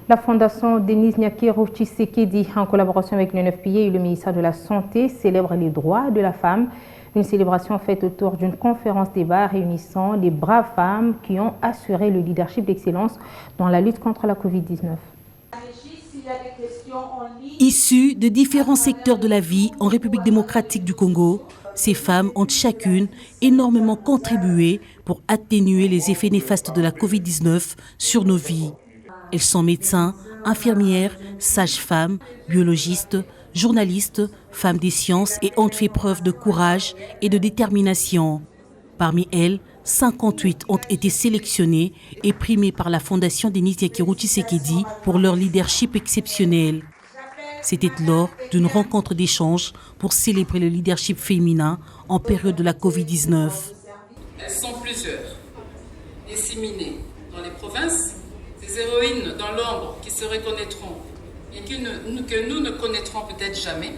La Fondation Denis Nyakero Tshisekedi, en collaboration avec le 9 et le ministère de la Santé, célèbre les droits de la femme. Une célébration faite autour d'une conférence débat réunissant les braves femmes qui ont assuré le leadership d'excellence dans la lutte contre la Covid-19. Issues de différents secteurs de la vie en République démocratique du Congo, ces femmes ont chacune énormément contribué pour atténuer les effets néfastes de la Covid-19 sur nos vies. Elles sont médecins, infirmières, sages-femmes, biologistes, journalistes, femmes des sciences et ont fait preuve de courage et de détermination. Parmi elles, 58 ont été sélectionnées et primées par la Fondation Denis Nyakero Tshisekedi pour leur leadership exceptionnel. C'était lors d'une rencontre d'échange pour célébrer le leadership féminin en période de la Covid-19. Elles sont plusieurs, disséminées dans les provinces, des héroïnes dans l'ombre qui se reconnaîtront et que nous ne connaîtrons peut-être jamais.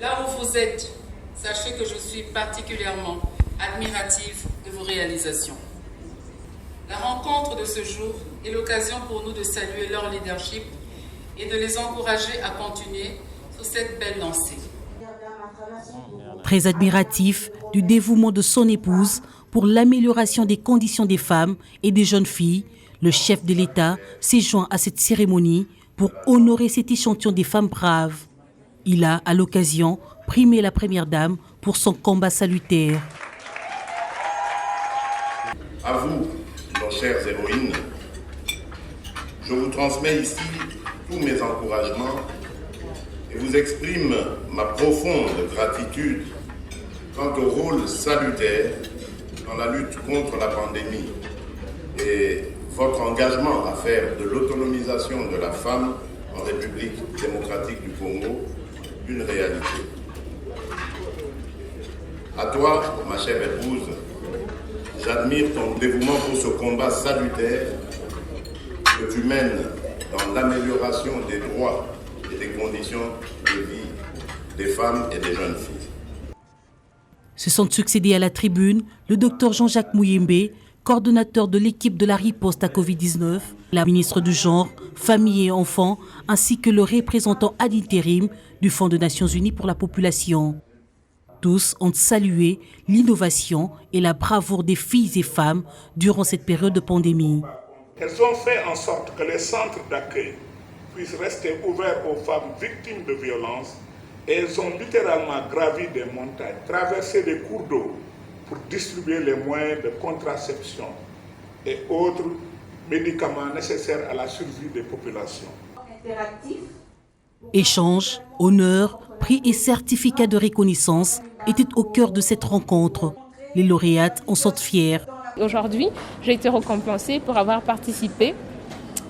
Là où vous êtes, sachez que je suis particulièrement admirative de vos réalisations. La rencontre de ce jour est l'occasion pour nous de saluer leur leadership et de les encourager à continuer sur cette belle lancée. Très admiratif du dévouement de son épouse pour l'amélioration des conditions des femmes et des jeunes filles, le chef de l'État s'est joint à cette cérémonie pour honorer cet échantillon des femmes braves. Il a, à l'occasion, primé la première dame pour son combat salutaire. À vous, nos chères héroïnes, je vous transmets ici tous mes encouragements et vous exprime ma profonde gratitude quant au rôle salutaire dans la lutte contre la pandémie et votre engagement à faire de l'autonomisation de la femme en République démocratique du Congo une réalité. À toi, ma chère épouse, j'admire ton dévouement pour ce combat salutaire que tu mènes dans l'amélioration des droits et des conditions de vie des femmes et des jeunes filles. Se sont succédés à la tribune le docteur Jean-Jacques Mouyembe, coordonnateur de l'équipe de la riposte à Covid-19, la ministre du Genre, Famille et Enfants, ainsi que le représentant ad intérim du Fonds des Nations Unies pour la population. Tous ont salué l'innovation et la bravoure des filles et femmes durant cette période de pandémie. Elles ont fait en sorte que les centres d'accueil puissent rester ouverts aux femmes victimes de violences et elles ont littéralement gravi des montagnes, traversé des cours d'eau pour distribuer les moyens de contraception et autres médicaments nécessaires à la survie des populations. Échanges, honneurs, prix et certificats de reconnaissance étaient au cœur de cette rencontre. Les lauréates en sont fiers. Aujourd'hui, j'ai été récompensée pour avoir participé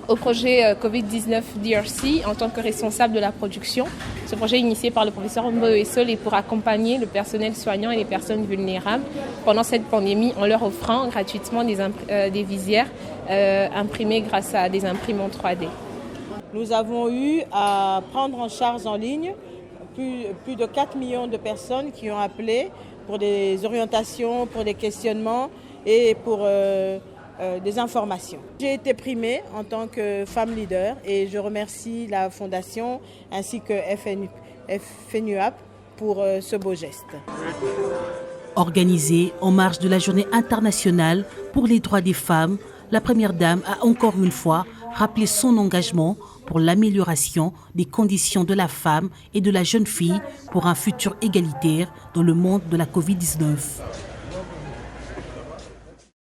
au projet Covid-19 DRC en tant que responsable de la production. Ce projet initié par le professeur Mboesol est pour accompagner le personnel soignant et les personnes vulnérables pendant cette pandémie en leur offrant gratuitement des visières imprimées grâce à des imprimantes 3D. Nous avons eu à prendre en charge en ligne plus de 4 millions de personnes qui ont appelé pour des orientations, pour des questionnements et pour des informations. J'ai été primée en tant que femme leader et je remercie la Fondation ainsi que FNUAP pour ce beau geste. Organisée en marge de la Journée internationale pour les droits des femmes, la Première Dame a encore une fois rappelé son engagement pour l'amélioration des conditions de la femme et de la jeune fille pour un futur égalitaire dans le monde de la Covid-19.